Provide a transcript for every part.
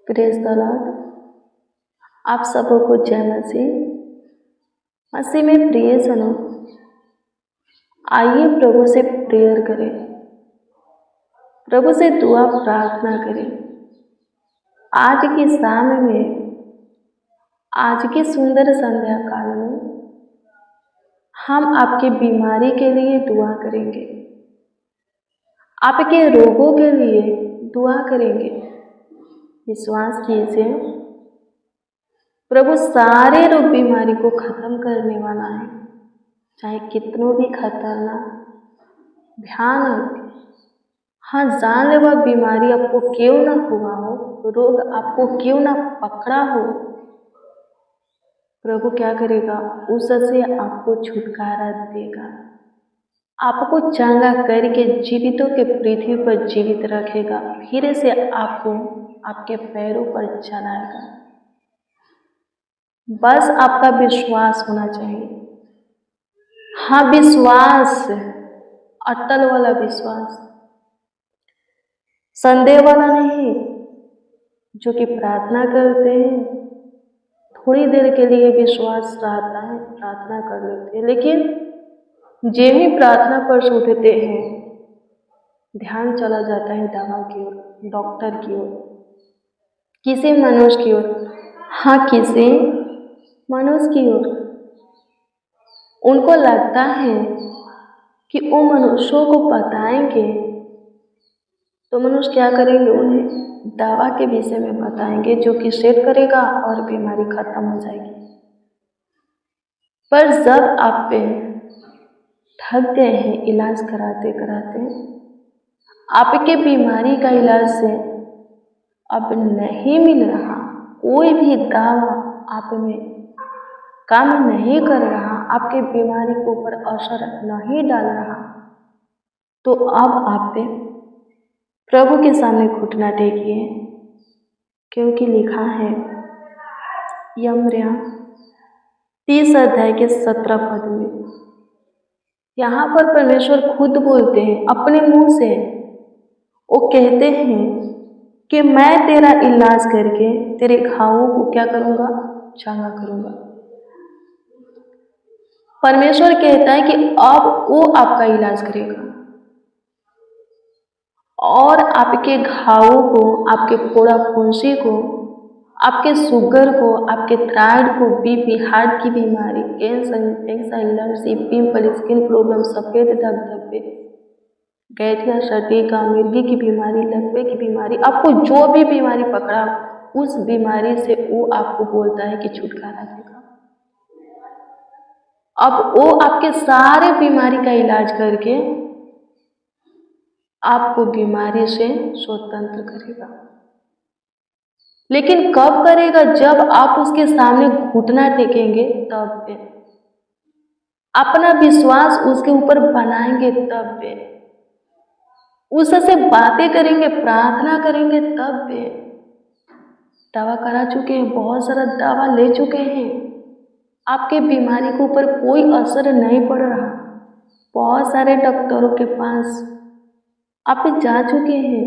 Praise the Lord. आप सबको जय मसीह। मसीह में प्रियजनों, आइए प्रभु से प्रेयर करें, प्रभु से दुआ प्रार्थना करें। आज की शाम में, आज की सुंदर संध्या काल में हम आपकी बीमारी के लिए दुआ करेंगे, आपके रोगों के लिए दुआ करेंगे। विश्वास कीजिए, प्रभु सारे रोग बीमारी को खत्म करने वाला है, चाहे कितनों भी खतरनाक भयानक हाँ जानलेवा बीमारी आपको क्यों ना हुआ हो, रोग आपको क्यों ना पकड़ा हो, प्रभु क्या करेगा, उससे आपको छुटकारा देगा, आपको चंगा करके जीवितों के पृथ्वी पर जीवित रखेगा, फिर से आपको आपके पैरों पर चलाएगा। बस आपका विश्वास होना चाहिए। हाँ, विश्वास, अटल वाला विश्वास, संदेह वाला नहीं। जो कि प्रार्थना करते हैं, थोड़ी देर के लिए विश्वास रहता है, प्रार्थना कर लेते हैं, लेकिन जे भी प्रार्थना पर उठते हैं, ध्यान चला जाता है दवा की ओर, डॉक्टर की ओर, किसी मनुष्य की ओर। हाँ, किसी मनुष्य की ओर। उनको लगता है कि वो मनुष्यों को बताएंगे तो मनुष्य क्या करेंगे, उन्हें दवा के विषय में बताएंगे जो कि सेट करेगा और बीमारी खत्म हो जाएगी। पर जब आप पे थक गए हैं इलाज कराते कराते, आपके बीमारी का इलाज से अब नहीं मिल रहा, कोई भी दवा आप में काम नहीं कर रहा, आपके बीमारी के ऊपर असर नहीं डाल रहा, तो अब आप पे प्रभु के सामने घुटना टेकिए, क्योंकि लिखा है यमर्या 30 अध्याय के 17 पद में, यहाँ पर परमेश्वर खुद बोलते हैं अपने मुंह से। वो कहते हैं कि मैं तेरा इलाज करके तेरे घावों को क्या करूँगा, चंगा करूँगा। परमेश्वर कहता है कि अब वो आपका इलाज करेगा और आपके घावों को, आपके फोड़ा फुंसी को, आपके शुगर को, आपके थायराइड को, बीपी, हार्ट की बीमारी, cancer, infection, allergy, pimple, skin problem, सफेद धब्धब्बे, गैठिया, सटीका, मिर्गी की बीमारी, लकवे की बीमारी, आपको जो भी बीमारी पकड़ा उस बीमारी से वो आपको बोलता है कि छुटकारा देगा। अब वो आपके सारे बीमारी का इलाज करके आपको बीमारी से स्वतंत्र करेगा। लेकिन कब करेगा, जब आप उसके सामने घुटना टेकेंगे, तब पे अपना विश्वास उसके ऊपर बनाएंगे, तब पे उससे बातें करेंगे, प्रार्थना करेंगे, तब पे। दवा करा चुके हैं, बहुत सारा दवा ले चुके हैं, आपके बीमारी के ऊपर कोई असर नहीं पड़ रहा, बहुत सारे डॉक्टरों के पास आप जा चुके हैं,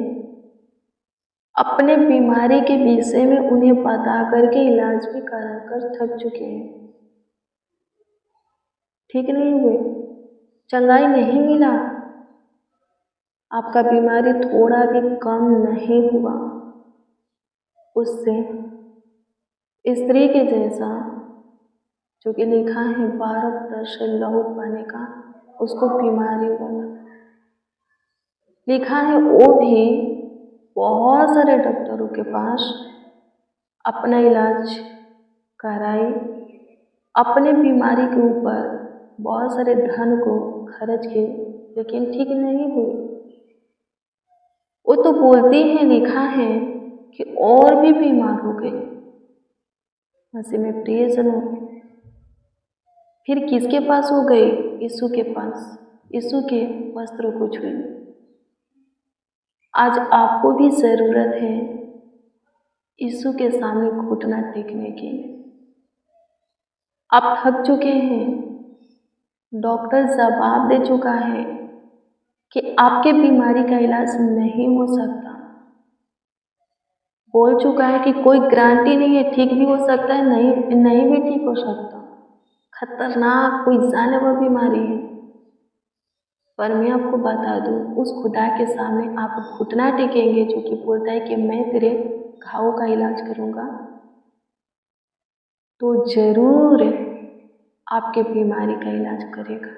अपने बीमारी के विषय में उन्हें बता करके इलाज भी करा कर थक चुके हैं, ठीक नहीं हुए, चंगाई नहीं मिला, आपका बीमारी थोड़ा भी कम नहीं हुआ, उससे स्त्री के जैसा जो कि लिखा है 12 वर्ष लहू पाने का, उसको बीमारी हुआ था। लिखा है वो भी बहुत सारे डॉक्टरों के पास अपना इलाज कराई, अपने बीमारी के ऊपर बहुत सारे धन को खर्च किए, लेकिन ठीक नहीं हुई। वो तो बोलती है, लिखा है कि और भी बीमार हो गए। मसीह में प्रियजनों, फिर किसके पास हो गई, यीशु के पास, यीशु के वस्त्रों को छुई। आज आपको भी जरूरत है यीशु के सामने घुटना टेकने की। आप थक चुके हैं, डॉक्टर जवाब दे चुका है कि आपके बीमारी का इलाज नहीं हो सकता, बोल चुका है कि कोई गारंटी नहीं है, ठीक भी हो सकता है, नहीं भी ठीक हो सकता। खतरनाक कोई जानलेवा बीमारी है। पर मैं आपको बता दूं, उस खुदा के सामने आप घुटना टेकेंगे जो कि बोलता है कि मैं तेरे घावों का इलाज करूंगा, तो जरूर आपके बीमारी का इलाज करेगा।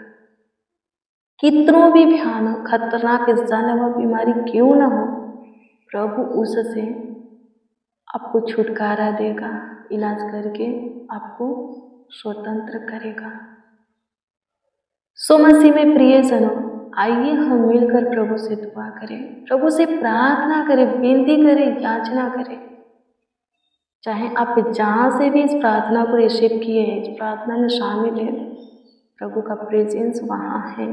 कितनों भी भयानक खतरनाक जानलेवा बीमारी क्यों ना हो, प्रभु उससे आपको छुटकारा देगा, इलाज करके आपको स्वतंत्र करेगा। सो मसीह में प्रियजनों, आइए हम मिलकर प्रभु से दुआ करें, प्रभु से प्रार्थना करें, विनती करें, याचना करें। चाहे आप जहाँ से भी इस प्रार्थना को रिसीव किए हैं, इस प्रार्थना में शामिल है, प्रभु का प्रेजेंस वहाँ है,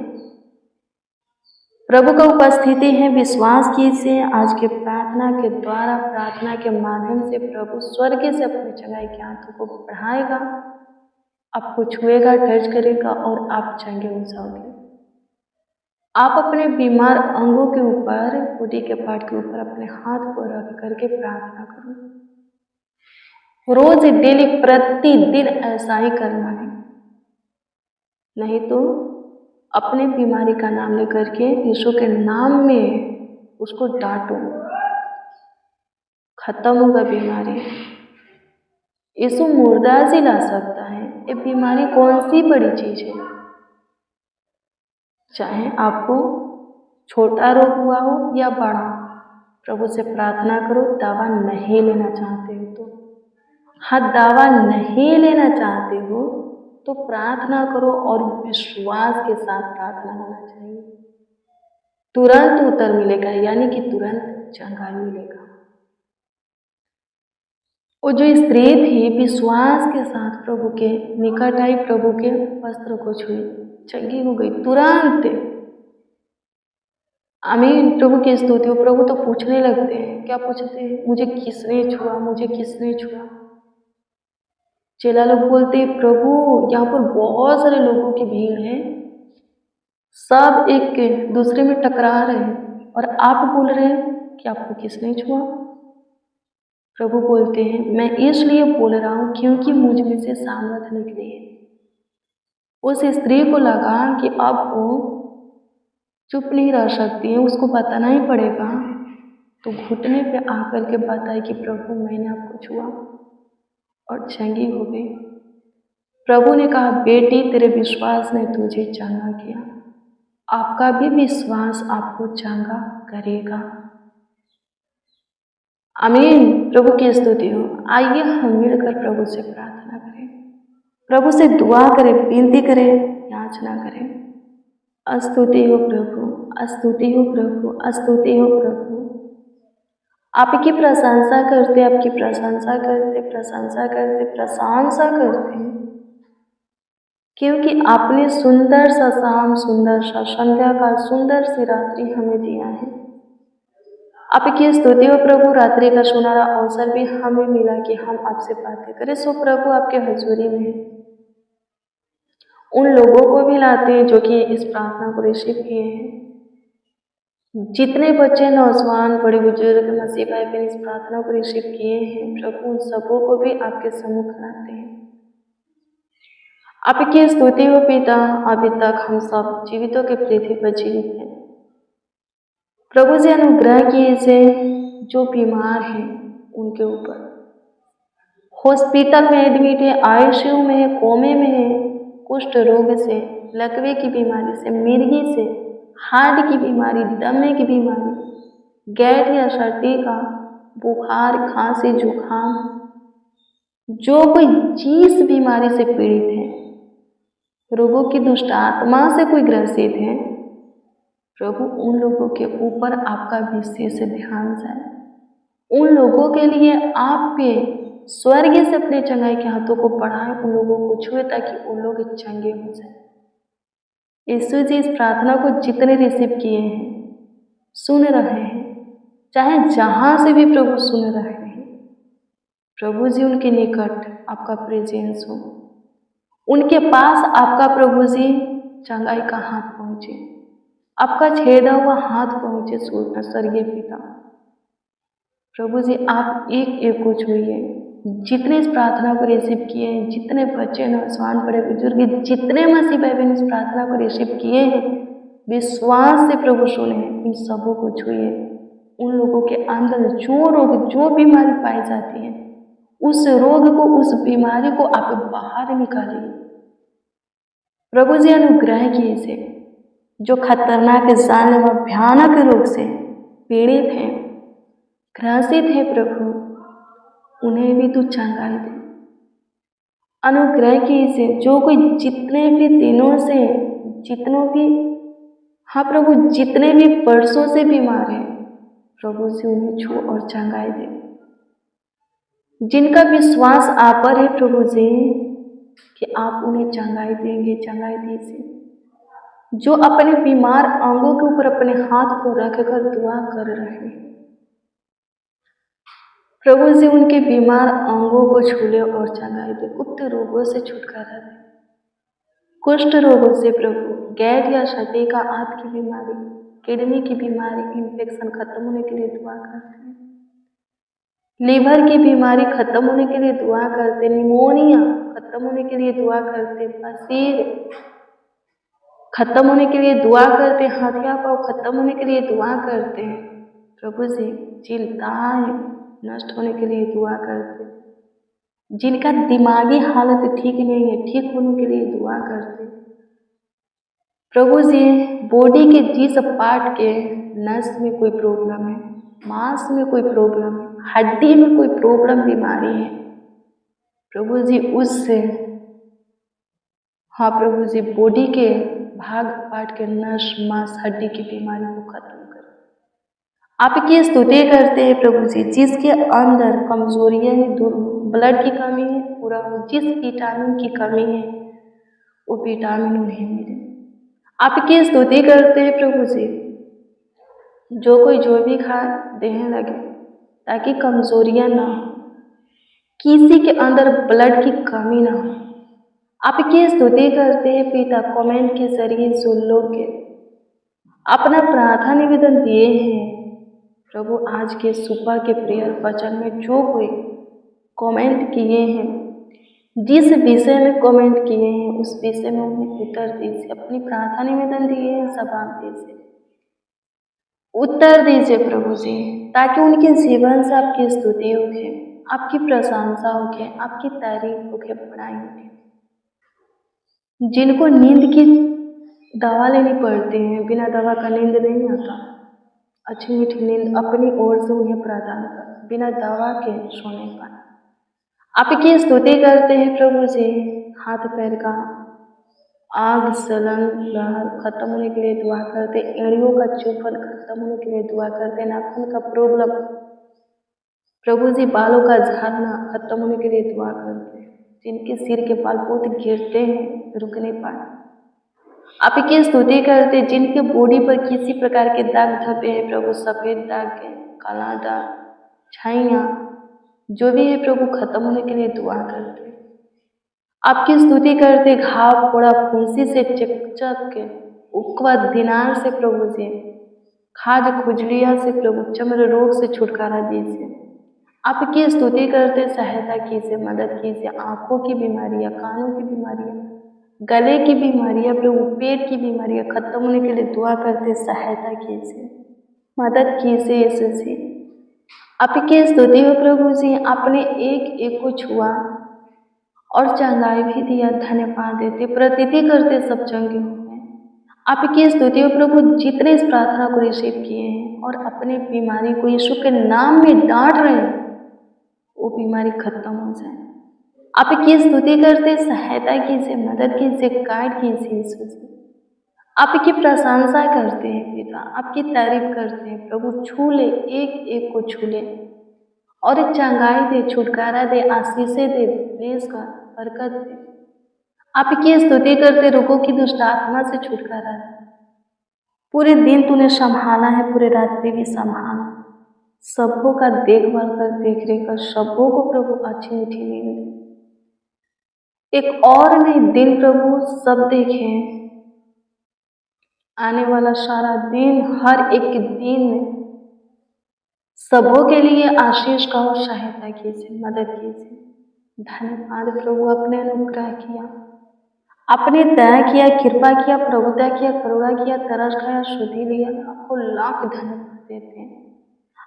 प्रभु का उपस्थिति है। विश्वास कीजिए, आज के प्रार्थना के द्वारा, प्रार्थना के माध्यम से प्रभु स्वर्ग से अपने चंगाई के हाथों को बढ़ाएगा, आपको छुएगा, टच करेगा और आप चंगे हो जाओगे। आप अपने बीमार अंगों के ऊपर, बॉडी के पार्ट के ऊपर अपने हाथ को रख करके प्रार्थना करो। रोज डेली प्रतिदिन ऐसा ही करना है, नहीं तो अपने बीमारी का नाम लेकर के यीशु के नाम में उसको डांटो, खत्म होगा बीमारी। यीशु मुर्दा जिला सकता है, ये बीमारी कौन सी बड़ी चीज है। चाहे आपको छोटा रोग हुआ हो या बड़ा, प्रभु से प्रार्थना करो। दवा नहीं लेना चाहते हो तो, हाँ, दवा नहीं लेना चाहते हो तो प्रार्थना करो, और विश्वास के साथ प्रार्थना होना चाहिए। तुरंत उत्तर मिलेगा, यानी कि तुरंत चंगाई मिलेगा। वो जो स्त्री थी विश्वास के साथ प्रभु के निकट आई, प्रभु के वस्त्र को छुई, चंगी हो गई तुरंत। आमीन, प्रभु की स्तुति हो। प्रभु तो पूछने लगते हैं, क्या पूछते हैं? मुझे किसने छुआ, मुझे किसने छुआ। चेला लोग बोलते हैं, प्रभु यहाँ पर बहुत सारे लोगों की भीड़ है, सब एक दूसरे में टकरा रहे हैं, और आप बोल रहे हैं कि आपको किसने छुआ। प्रभु बोलते हैं, मैं इसलिए बोल रहा हूँ क्योंकि मुझ में से सामर्थ निकली है। उस स्त्री को लगा कि अब वो चुप नहीं रह सकती है, उसको बताना ही पड़ेगा, तो घुटने पे आकर के बताई कि प्रभु मैंने आपको छुआ और चंगी हो गई। प्रभु ने कहा, बेटी तेरे विश्वास ने तुझे चंगा किया, आपका भी विश्वास आपको चंगा करेगा। आमीन, प्रभु की स्तुति हो। आइए हम मिलकर प्रभु से प्रार्थना करें, प्रभु से दुआ करें, विनती करें, याचना करें। स्तुति हो प्रभु, स्तुति हो प्रभु, स्तुति हो प्रभु। आपकी प्रशंसा करते, आपकी प्रशंसा करते, प्रशंसा करते, प्रशंसा करते, क्योंकि आपने सुंदर सा शाम, सुंदर सा संध्या का, सुंदर सी रात्रि हमें दिया है। आपकी स्तुति हो प्रभु, रात्रि का सुनहरा अवसर भी हमें मिला कि हम आपसे बातें करें। सो प्रभु आपके हजूरी में उन लोगों को भी लाते हैं जो कि इस प्रार्थना को रिसीव किए हैं। जितने बच्चे, नौजवान, बड़े बुजुर्ग मसीह भाई बहन इस प्रार्थना को रिसीव किए हैं, प्रभु उन सबों को भी आपके सम्मुख लाते हैं। आपकी स्तुति हो पिता। अभी तक हम सब जीवितों के पृथ्वी पर जीवित हैं। प्रभु जी अनुग्रह कीजिए, जो बीमार हैं उनके ऊपर, हॉस्पिटल में एडमिट है, आईसीयू में है, कोमे में है, कुष्ठ रोग से, लकवे की बीमारी से, मिर्गी से, हार्ट की बीमारी, दमे की बीमारी, गैस या सर्दी का, बुखार, खांसी, जुकाम, जो कोई जिस बीमारी से पीड़ित है, रोगों की दुष्ट आत्मा से कोई ग्रसित है, प्रभु उन लोगों के ऊपर आपका विशेष ध्यान जाए। उन लोगों के लिए आप पे स्वर्ग से अपने चंगाई के हाथों को बढ़ाएं, उन लोगों को छुए ताकि उन लोग चंगे हो जाए। यीशु जी इस प्रार्थना को जितने रिसीव किए हैं, सुन रहे हैं, चाहे जहां से भी प्रभु सुन रहे हैं, प्रभु जी उनके निकट आपका प्रेजेंस हो, उनके पास आपका प्रभु जी चंगाई का हाथ पहुंचे, आपका छेदा हुआ हाथ पहुंचे स्वर्गीय पिता। प्रभु जी आप एक एक को छूइए। जितने इस प्रार्थना को रिसीव किए हैं, जितने बच्चे नौजवान बड़े बुजुर्ग, जितने मसीह भाई बहन इस प्रार्थना को रिसीव किए हैं, विश्वास से प्रभु सुने, इन सबों को छूइए। उन लोगों के अंदर जो रोग, जो बीमारी पाई जाती है, उस रोग को, उस बीमारी को आप बाहर निकालिए। प्रभु जी अनुग्रह कीजिए। जो खतरनाक, जानलेवा, भयानक रोग से पीड़ित हैं, ग्रसित है प्रभु, उन्हें भी तू चंगाई दे। अनुग्रह कीजिए। जो कोई जितने भी दिनों से, जितनों भी, हाँ प्रभु, जितने भी वर्षों से बीमार हैं, प्रभु जी उन्हें छू और चंगाई दे। जिनका विश्वास आप पर है प्रभु जी कि आप उन्हें चंगाई देंगे, चंगाई दीजिए। जो अपने बीमार अंगों के ऊपर अपने हाथ को रखकर दुआ कर रहे हैं, प्रभु जी उनके बीमार अंगों को छूले और चंगाई दे। गुप्त रोगों से छुटकारा दे, कुष्ठ रोगों से प्रभु, गैर या शफे का, आंत की बीमारी, किडनी की बीमारी, इन्फेक्शन खत्म होने के लिए दुआ करते हैं। लीवर की बीमारी खत्म होने के लिए दुआ करते, निमोनिया खत्म होने के लिए दुआ करते, बसीर खत्म होने के लिए दुआ करते, हथिया पाव खत्म होने के लिए दुआ करते हैं। प्रभु जी चिंताएं नष्ट होने के लिए दुआ करते, जिनका दिमागी हालत ठीक नहीं है, ठीक होने के लिए दुआ करते। प्रभु जी बॉडी के जिस पार्ट के नस में कोई प्रॉब्लम है, मांस में कोई प्रॉब्लम है, हड्डी में कोई प्रॉब्लम, बीमारी है, प्रभु जी उससे, हाँ प्रभु जी बॉडी के भाग पार्ट के नस, मांस, हड्डी की बीमारी को खत्म कर। आपकी स्तुति करते हैं प्रभु जी। जिसके अंदर कमजोरियां हैं दूर, ब्लड की कमी है पूरा हो, जिस विटामिन की कमी है वो विटामिन उन्हें मिले। आपकी स्तुति करते हैं प्रभु जी। जो कोई जो भी खा देने लगे ताकि कमजोरियां ना हो, किसी के अंदर ब्लड की कमी ना हो। आपकी स्तुति करते हैं पिता। कमेंट के जरिए जो लोग अपना प्रार्थना निवेदन दिए हैं प्रभु, आज के सुबह के प्रेयर वचन में जो कोई कमेंट किए हैं, जिस विषय में कमेंट किए हैं उस विषय में उन्हें उत्तर दीजिए। अपनी प्रार्थना निवेदन दिए हैं, जवाब दीजिए, उत्तर दीजिए प्रभु जी, ताकि उनके जीवन से आपकी स्तुति होगी, आपकी प्रशंसा होगी, आपकी तारीफ होगी, बड़ाई होगी। जिनको नींद की दवा लेनी पड़ती है, बिना दवा का नींद नहीं आता, अच्छी मीठी नींद अपनी ओर से उन्हें प्रदान कर, बिना दवा के सोने का। आपकी स्तुति करते हैं प्रभु जी। हाथ पैर का आग, सलन, लहर खत्म होने के लिए दुआ करते, एड़ियों का चुभन खत्म होने के लिए दुआ करते, नाखून का प्रॉब्लम प्रभु जी, बालों का झड़ना खत्म होने के लिए दुआ करते, जिनके सिर के बाल बहुत गिरते हैं, रुक नहीं पाए, आपकी स्तुति करते। जिनके बॉडी पर किसी प्रकार के दाग धब्बे हैं प्रभु, सफेद दाग है, काला दाग, छाइयाँ, जो भी है प्रभु, खत्म होने के लिए दुआ करते। आपकी स्तुति करते। घाव, फोड़ा, फुंसी से, चकचक के, उकवा, दिनार से प्रभु जी, खाज, खुजलिया से प्रभु, चमड़ रोग से छुटकारा दीजिए। आपकी स्तुति करते। सहायता कीजिए, मदद कीजिए। आंखों की बीमारियां, कानों की बीमारियां, गले की बीमारियां प्रभु, पेट की बीमारियां खत्म होने के लिए दुआ करते। सहायता कीजिए, मदद कीजिए यीशु जी। आपकी स्तुति हो प्रभु जी। आपने एक एक को छुआ और चंगाई भी दिया, धन्यवाद देते, प्रतीति करते सब चंगे हुए। आपकी स्तुति हो प्रभु। जितने इस प्रार्थना को रिसीव किए हैं और अपनी बीमारी को यीशु के नाम में डांट रहे हैं, वो बीमारी खत्म हो जाए। आपकी स्तुति करते। सहायता कीजिए, मदद कीजिए, गाइड कीजिए यीशु जी। आपकी प्रशंसा करते हैं पिता, आपकी तारीफ करते हैं प्रभु। छू ले, एक एक को छू ले और चंगाई दे, छुटकारा दे, आशीषें दे, प्रेस कर, बरकत दे। आपकी स्तुति करते। रोगों की दुष्ट आत्मा से छुटकारा दे। पूरे दिन तूने संभाला है, पूरे रात्रि भी संभाला, सबों का देखभाल कर, देख रेख कर, सबों को प्रभु अच्छी मीठी नींद दे। एक और नई दिन प्रभु सब देखें, आने वाला सारा दिन, हर एक दिन सबों के लिए आशीष का और सहायता कीजिए, मदद कीजिए। धन्यवाद प्रभु, अपने अनुग्रह किया, आपने दया किया, कृपा किया, प्रभुता किया, करुणा किया, तरस खाया, शुद्धि लिया। आपको लाख धन्यवाद देते हैं,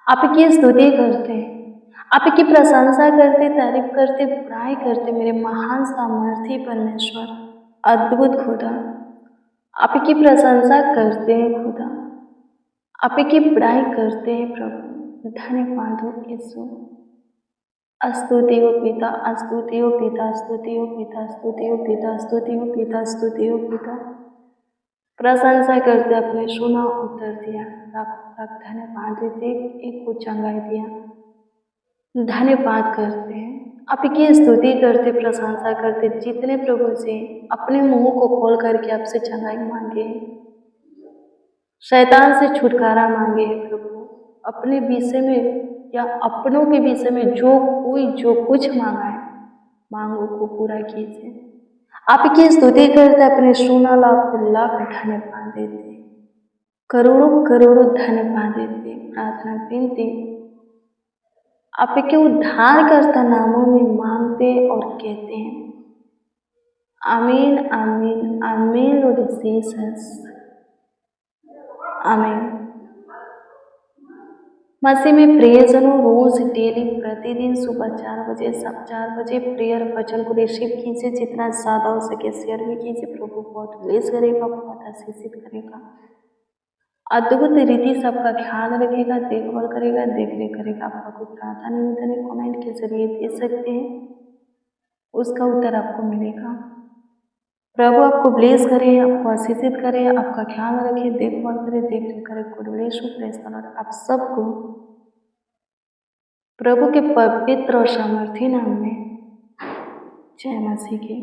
आपकी स्तुति करते हैं, आपकी प्रशंसा करते, तारीफ करते, बुराई करते। मेरे महान सामर्थी परमेश्वर, अद्भुत खुदा, आपकी प्रशंसा करते हैं खुदा, आपकी बुराई करते हैं प्रभु। धन्यवाद हो यीशु। स्तुति हो पिता, स्तुति हो पिता, स्तुति हो पिता, स्तुति हो पिता, स्तुति हो पिता, स्तुति हो पिता। प्रशंसा करते, अपने सुना, उत्तर दिया, लाख लाख धन्यवाद देते, एक को चंगाई दिया। धन्यवाद करते हैं, आपकी स्तुति करते, प्रशंसा करते। जितने प्रभु से अपने मुंह को खोल करके आपसे चंगाई मांगे, शैतान से छुटकारा मांगे हैं प्रभु, अपने विषय में या अपनों के विषय में जो कोई जो कुछ मांगा है, मांगों को पूरा कीजिए। आपकी स्तुति करते, अपने सुना लाख लाख धन्यवाद देते, करोड़ों करोड़ों धन्यवाद देते। प्रार्थना विनती आपके उद्धारकर्ता नामों में मांगते और कहते हैं, आमीन आमीन आमीन। लॉर्ड जीसस, आमीन। मसीह में प्रियजनों, रोज डेली प्रतिदिन सुबह 4 बजे, सब 4 बजे प्रेयर वचन को रिसीव कीजिए। जितना ज़्यादा हो सके शेयर भी कीजिए। प्रभु बहुत ब्लेस करेगा, बहुत आशीषित करेगा, अद्भुत रीति सबका ख्याल रखेगा, देखभाल करेगा, देखरेख करेगा। आपका कोई प्रार्थना निवेदन है, कमेंट के जरिए दे सकते हैं, उसका उत्तर आपको मिलेगा। प्रभु आपको ब्लेस करे, आपको आशीषित करे, आपका ख्याल रखे, देखभाल करे, देखरेख करे। Good bless you, praise the Lord. आप सबको प्रभु के पवित्र और सामर्थी नाम में जय मसीह की।